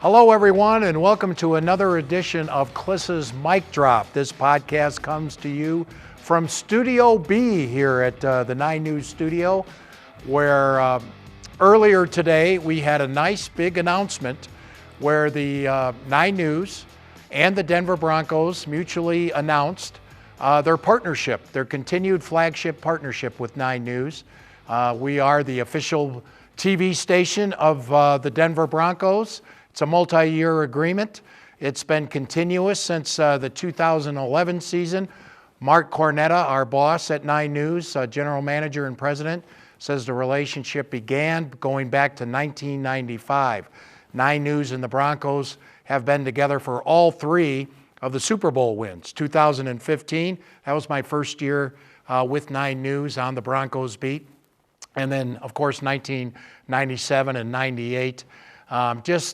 Hello, everyone, and welcome to another edition of Klis's Mike Drop. This podcast comes to you from Studio B here at the 9 News studio, where earlier today we had a nice big announcement where the 9 News and the Denver Broncos mutually announced their partnership, their continued flagship partnership with 9 News. We are the official TV station of the Denver Broncos. It's a multi-year agreement. It's been continuous since the 2011 season. Mark Cornetta, our boss at 9 News, general manager and president, says the relationship began going back to 1995. 9 News and the Broncos have been together for all 3 of the Super Bowl wins. 2015, that was my first year with 9 News on the Broncos beat. And then, of course, 1997 and 98. It's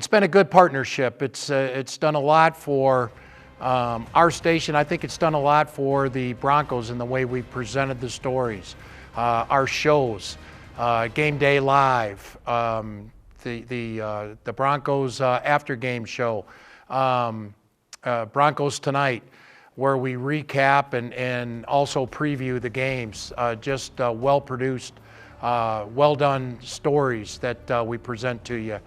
been a good partnership. It's done a lot for our station. I think it's done a lot for the Broncos in the way we presented the stories, our shows, Game Day Live, the Broncos after game show, Broncos Tonight, where we recap and also preview the games. Well-produced, well-done stories that we present to you.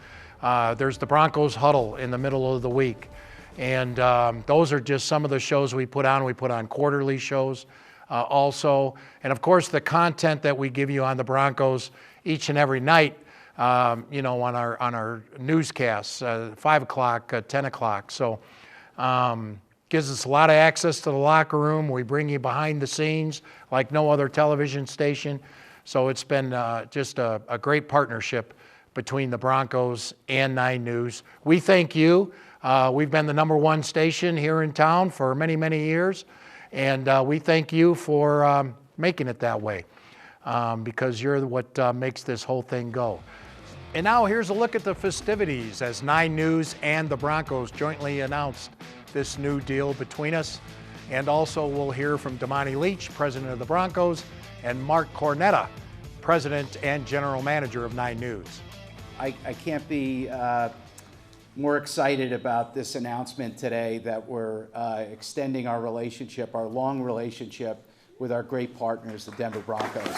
There's the Broncos Huddle in the middle of the week. And those are just some of the shows we put on. We put on quarterly shows also. And, of course, the content that we give you on the Broncos each and every night, on our newscasts, 5 o'clock, 10 o'clock. So gives us a lot of access to the locker room. We bring you behind the scenes like no other television station. So it's been just a great partnership between the Broncos and 9 News. We thank you. We've been the #1 station here in town for many, many years. And we thank you for making it that way because you're what makes this whole thing go. And now here's a look at the festivities as 9 News and the Broncos jointly announced this new deal between us. And also we'll hear from Damani Leach, president of the Broncos, and Mark Cornetta, president and general manager of 9 News. I can't be more excited about this announcement today that we're extending our relationship, our long relationship with our great partners, the Denver Broncos.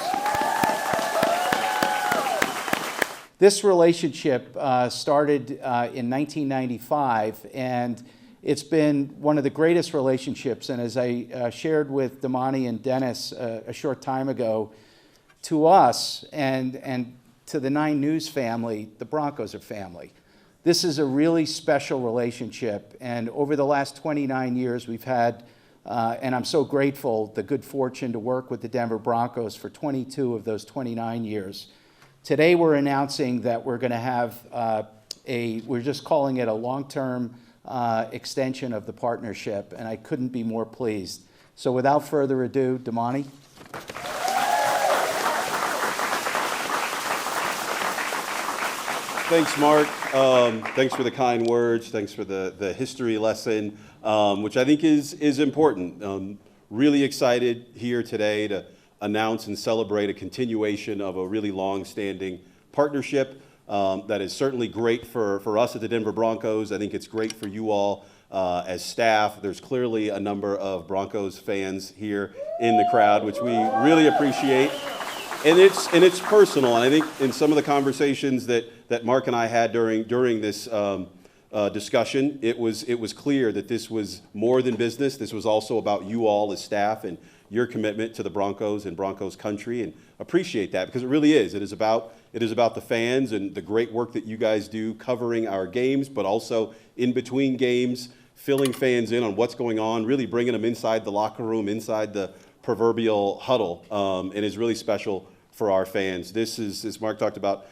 This relationship started in 1995, and it's been one of the greatest relationships. And as I shared with Damani and Dennis a short time ago, to us and to the 9 News family, the Broncos are family. This is a really special relationship, and over the last 29 years we've had, and I'm so grateful, the good fortune to work with the Denver Broncos for 22 of those 29 years. Today we're announcing that we're going to have we're just calling it a long-term extension of the partnership, and I couldn't be more pleased. So without further ado, Damani. Thanks, Mark. Thanks for the kind words. Thanks for the history lesson, which I think is important. Really excited here today to announce and celebrate a continuation of a really long-standing partnership that is certainly great for us at the Denver Broncos. I think it's great for you all as staff. There's clearly a number of Broncos fans here in the crowd, which we really appreciate. And it's personal, and I think in some of the conversations that Mark and I had during this discussion, it was clear that this was more than business. This was also about you all as staff and your commitment to the Broncos and Broncos country, and appreciate that because it really is. It is about the fans and the great work that you guys do covering our games, but also in between games, filling fans in on what's going on, really bringing them inside the locker room, inside the proverbial huddle, and is really special for our fans. This is, as Mark talked about,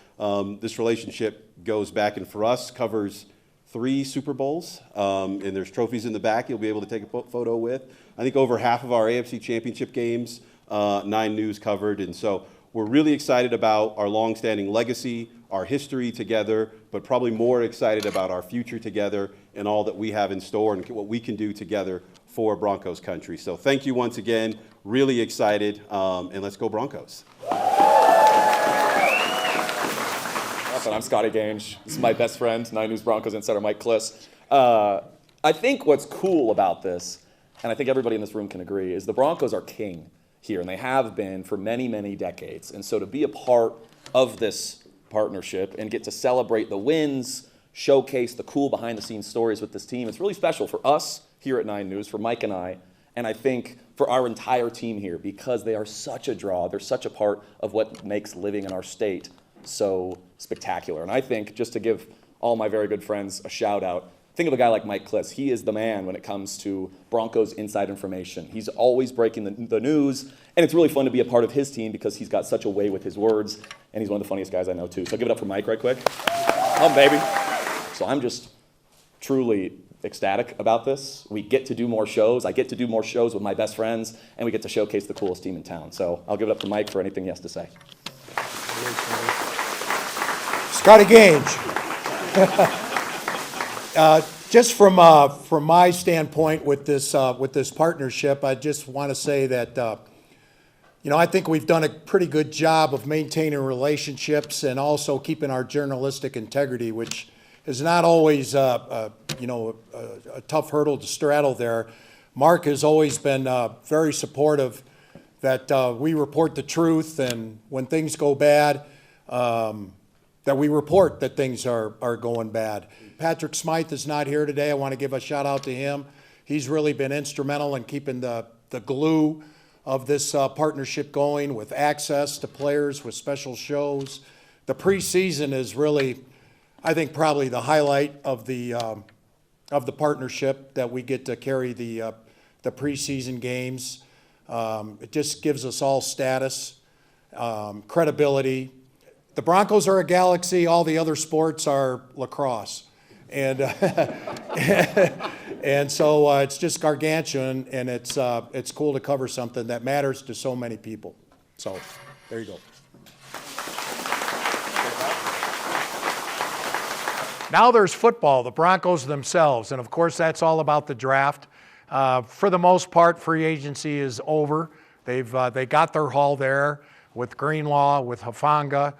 this relationship goes back and for us covers 3 Super Bowls, and there's trophies in the back you'll be able to take a photo with. I think over half of our AFC Championship games, 9 News covered, and so we're really excited about our long-standing legacy, our history together, but probably more excited about our future together and all that we have in store and what we can do together for Broncos country. So thank you once again. Really excited, and let's go Broncos. And I'm Scotty Gange. This is my best friend, 9 News Broncos insider Mike Klis. I think what's cool about this, and I think everybody in this room can agree, is the Broncos are king here, and they have been for many, many decades. And so to be a part of this partnership and get to celebrate the wins, showcase the cool behind-the-scenes stories with this team, it's really special for us here at 9 News, for Mike and I think for our entire team here, because they are such a draw. They're such a part of what makes living in our state so spectacular. And I think, just to give all my very good friends a shout out, think of a guy like Mike Klis. He is the man when it comes to Broncos inside information. He's always breaking the news, and it's really fun to be a part of his team because he's got such a way with his words, and he's one of the funniest guys I know too. So give it up for Mike right quick. Baby. So I'm just truly ecstatic about this. We get to do more shows. I get to do more shows with my best friends, and we get to showcase the coolest team in town. So I'll give it up to Mike for anything he has to say. Scotty Gange. Just from my standpoint with this partnership, I just want to say that I think we've done a pretty good job of maintaining relationships and also keeping our journalistic integrity, which is not always a tough hurdle to straddle there. Mark has always been very supportive that we report the truth, and when things go bad, that we report that things are going bad. Patrick Smythe is not here today. I want to give a shout out to him. He's really been instrumental in keeping the glue of this partnership going, with access to players, with special shows. The preseason is really, I think, probably the highlight of the partnership, that we get to carry the preseason games. It just gives us all status, credibility. The Broncos are a galaxy. All the other sports are lacrosse, and and so it's just gargantuan, and it's cool to cover something that matters to so many people. So there you go. Now there's football, the Broncos themselves, and of course that's all about the draft. For the most part, free agency is over. They got their haul there with Greenlaw, with Hufanga,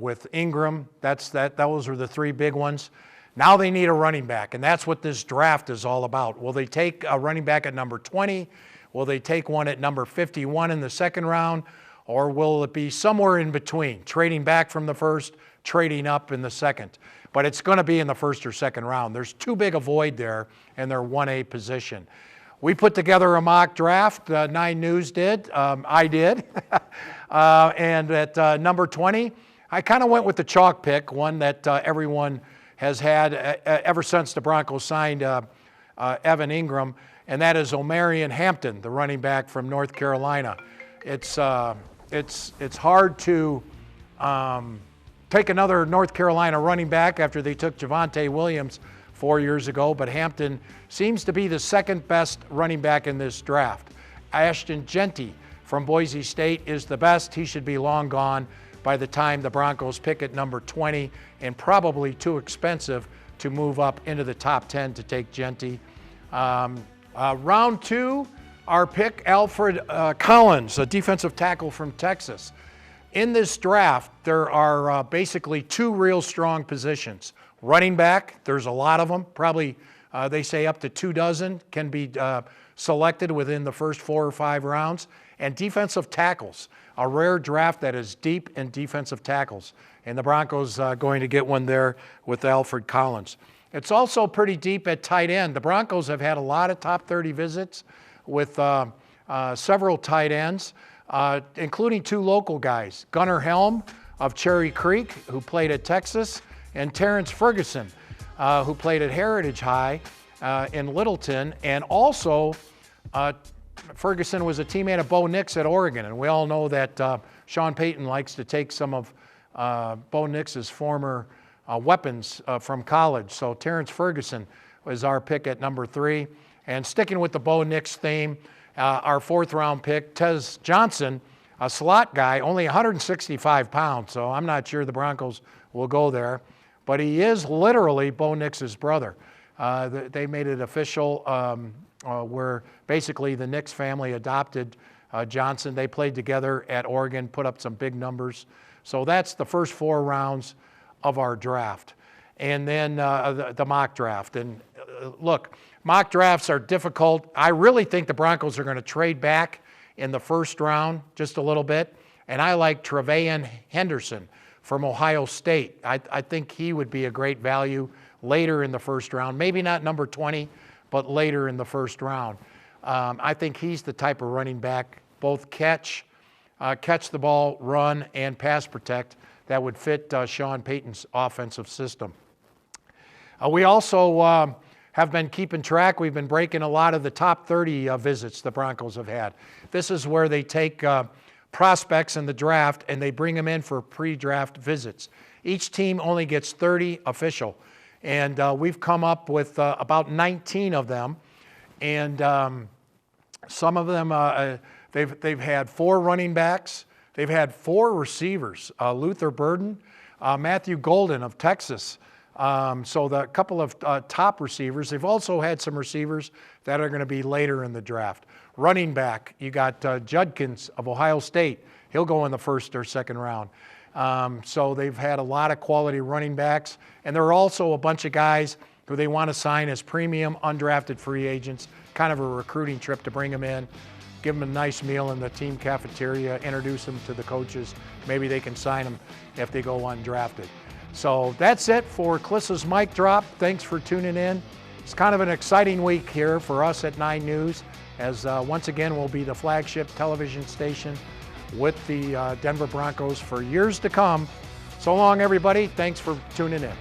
with Ingram. Those are the three big ones. Now they need a running back, and that's what this draft is all about. Will they take a running back at number 20? Will they take one at number 51 in the second round? Or will it be somewhere in between, trading back from the first, trading up in the second? But it's going to be in the first or second round. There's too big a void there in their 1A position. We put together a mock draft, 9 News did, I did, and at number 20, I kind of went with the chalk pick, one that everyone has had ever since the Broncos signed Evan Ingram, and that is Omarion Hampton, the running back from North Carolina. It's hard to take another North Carolina running back after they took Javonte Williams 4 years ago, but Hampton seems to be the second best running back in this draft. Ashton Jeanty from Boise State is the best. He should be long gone by the time the Broncos pick at number 20, and probably too expensive to move up into the top 10 to take Jeanty. Round 2, our pick, Alfred Collins, a defensive tackle from Texas. In this draft, there are basically 2 real strong positions. Running back, there's a lot of them. Probably, they say up to 2 dozen can be selected within the first 4 or 5 rounds. And defensive tackles, a rare draft that is deep in defensive tackles. And the Broncos going to get one there with Alfred Collins. It's also pretty deep at tight end. The Broncos have had a lot of top 30 visits with several tight ends, including 2 local guys, Gunnar Helm of Cherry Creek, who played at Texas, and Terrence Ferguson, who played at Heritage High in Littleton. And also, Ferguson was a teammate of Bo Nix at Oregon, and we all know that Sean Payton likes to take some of Bo Nix's former weapons from college. So Terrence Ferguson was our pick at number 3. And sticking with the Bo Nix theme, our 4th round pick, Tez Johnson, a slot guy, only 165 pounds, so I'm not sure the Broncos will go there. But he is literally Bo Nix's brother. They made it official where basically the Nix family adopted Johnson. They played together at Oregon, put up some big numbers. So that's the first 4 rounds of our draft. And then the mock draft. And look, mock drafts are difficult. I really think the Broncos are going to trade back in the first round just a little bit. And I like Trevayon Henderson from Ohio State. I think he would be a great value later in the first round. Maybe not number 20, but later in the first round. I think he's the type of running back, both catch the ball, run, and pass protect, that would fit Sean Payton's offensive system. We also have been keeping track. We've been breaking a lot of the top 30 visits the Broncos have had. This is where they take prospects in the draft and they bring them in for pre-draft visits. Each team only gets 30 official. And we've come up with about 19 of them. And some of them, they've had 4 running backs. They've had 4 receivers, Luther Burden, Matthew Golden of Texas. So the couple of top receivers. They've also had some receivers that are going to be later in the draft. Running back, you got Judkins of Ohio State. He'll go in the first or second round. So they've had a lot of quality running backs. And there are also a bunch of guys who they want to sign as premium undrafted free agents, kind of a recruiting trip to bring them in, give them a nice meal in the team cafeteria, introduce them to the coaches. Maybe they can sign them if they go undrafted. So that's it for Klis's Mic Drop. Thanks for tuning in. It's kind of an exciting week here for us at 9 News, as once again we'll be the flagship television station with the Denver Broncos for years to come. So long, everybody. Thanks for tuning in.